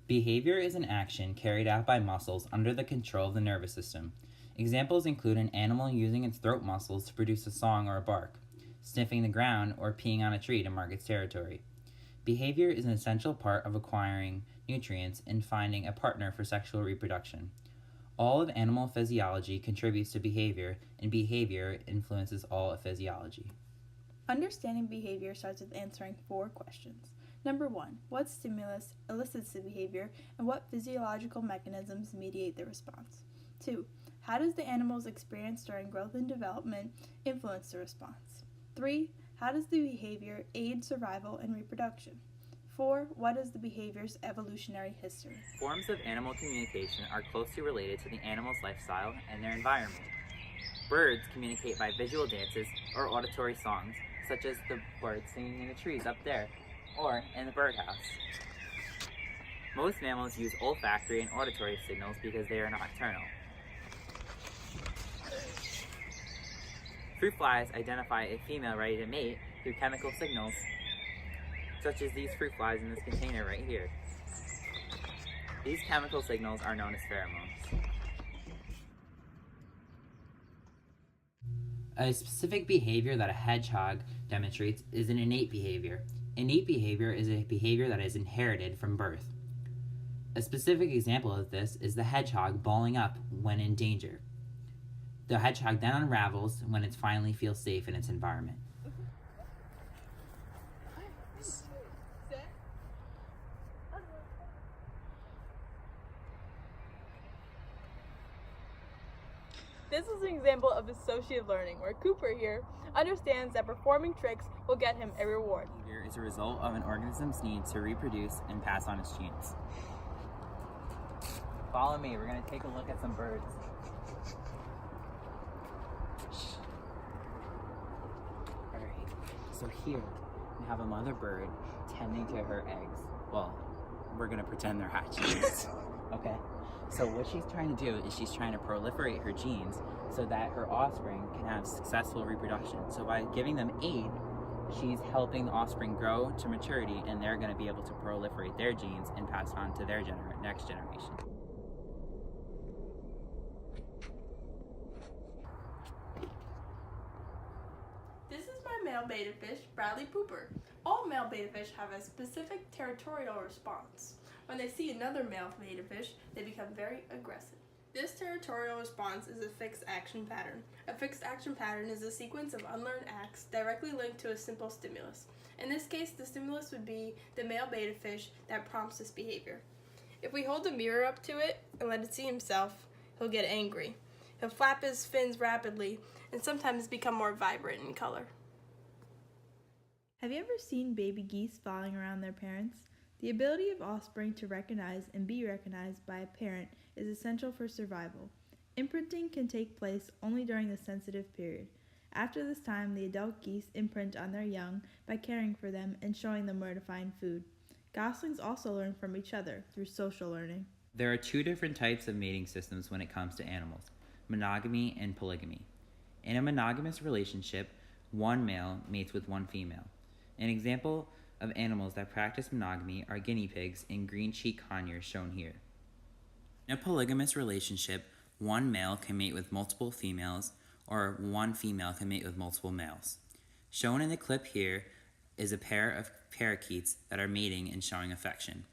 Behavior is an action carried out by muscles under the control of the nervous system. Examples include an animal using its throat muscles to produce a song or a bark, sniffing the ground, or peeing on a tree to mark its territory. Behavior is an essential part of acquiring nutrients and finding a partner for sexual reproduction. All of animal physiology contributes to behavior, and behavior influences all of physiology. Understanding behavior starts with answering 4 questions. Number 1, what stimulus elicits the behavior and what physiological mechanisms mediate the response? 2, how does the animal's experience during growth and development influence the response? 3, how does the behavior aid survival and reproduction? 4, what is the behavior's evolutionary history? Forms of animal communication are closely related to the animal's lifestyle and their environment. Birds communicate by visual dances or auditory songs, such as the birds singing in the trees up there, or in the birdhouse. Most mammals use olfactory and auditory signals because they are nocturnal. Fruit flies identify a female ready to mate through chemical signals, such as these fruit flies in this container right here. These chemical signals are known as pheromones. A specific behavior that a hedgehog demonstrates is an innate behavior. Innate behavior is a behavior that is inherited from birth. A specific example of this is the hedgehog balling up when in danger. The hedgehog then unravels when it finally feels safe in its environment. This is an example of associative learning, where Cooper here understands that performing tricks will get him a reward. Behavior is a result of an organism's need to reproduce and pass on its genes. Follow me, we're going to take a look at some birds. Alright, so here we have a mother bird tending to her eggs. Well, we're going to pretend they're hatchlings. Okay? So what she's trying to do is she's trying to proliferate her genes so that her offspring can have successful reproduction. So by giving them aid, she's helping the offspring grow to maturity, and they're going to be able to proliferate their genes and pass on to their next generation. This is my male betta fish, Bradley Pooper. All male betta fish have a specific territorial response. When they see another male betta fish, they become very aggressive. This territorial response is a fixed action pattern. A fixed action pattern is a sequence of unlearned acts directly linked to a simple stimulus. In this case, the stimulus would be the male betta fish that prompts this behavior. If we hold a mirror up to it and let it see himself, he'll get angry. He'll flap his fins rapidly and sometimes become more vibrant in color. Have you ever seen baby geese following around their parents? The ability of offspring to recognize and be recognized by a parent is essential for survival. Imprinting can take place only during the sensitive period. After this time, the adult geese imprint on their young by caring for them and showing them where to find food. Goslings also learn from each other through social learning. There are 2 different types of mating systems when it comes to animals: monogamy and polygamy. In a monogamous relationship, one male mates with one female. An example of animals that practice monogamy are guinea pigs and green-cheeked conures shown here. In a polygamous relationship, one male can mate with multiple females, or one female can mate with multiple males. Shown in the clip here is a pair of parakeets that are mating and showing affection.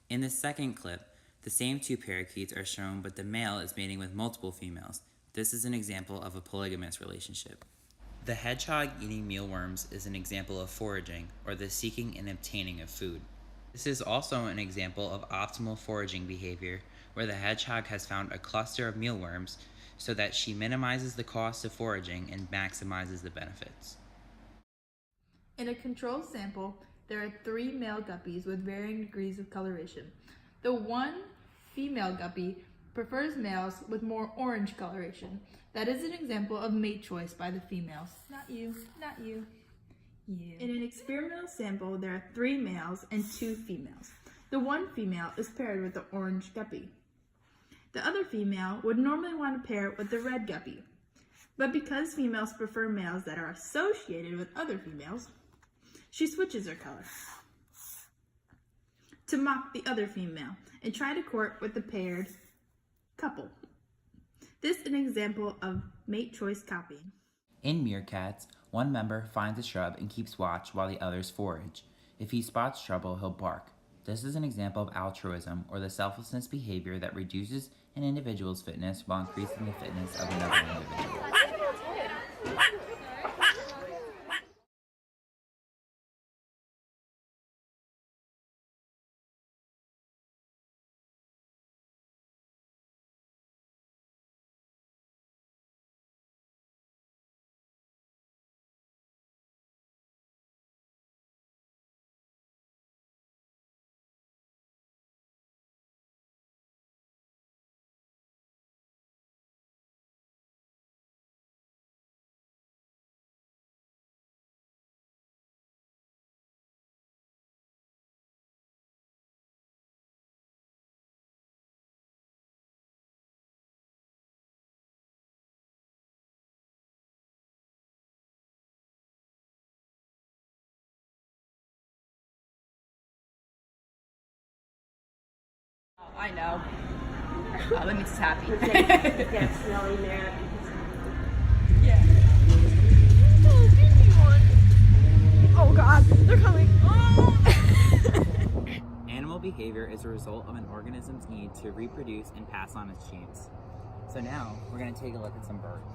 In the second clip, the same 2 parakeets are shown, but the male is mating with multiple females. This is an example of a polygamous relationship. The hedgehog eating mealworms is an example of foraging, or the seeking and obtaining of food. This is also an example of optimal foraging behavior, where the hedgehog has found a cluster of mealworms so that she minimizes the cost of foraging and maximizes the benefits. In a control sample, there are 3 male guppies with varying degrees of coloration. The one female guppy prefers males with more orange coloration. That is an example of mate choice by the females. Not you, not you. You. In an experimental sample, there are 3 males and 2 females. The one female is paired with the orange guppy. The other female would normally want to pair with the red guppy. But because females prefer males that are associated with other females, she switches her color. to mock the other female and try to court with the paired couple. This is an example of mate choice copying. In meerkats, one member finds a shrub and keeps watch while the others forage. If he spots trouble, he'll bark. This is an example of altruism, or the selflessness behavior that reduces an individual's fitness while increasing the fitness of another individual. I know. Oh, that makes us happy. Get smelly there. Yeah. Oh, baby one. Oh God, they're coming. Animal behavior is a result of an organism's need to reproduce and pass on its genes. So now, we're going to take a look at some birds.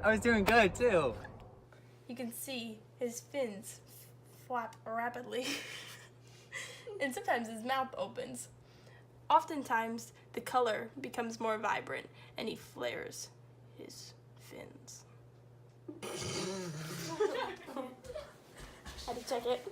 I was doing good, too. You can see his fins flap rapidly. And sometimes his mouth opens. Oftentimes, the color becomes more vibrant and he flares his fins. Had to check it.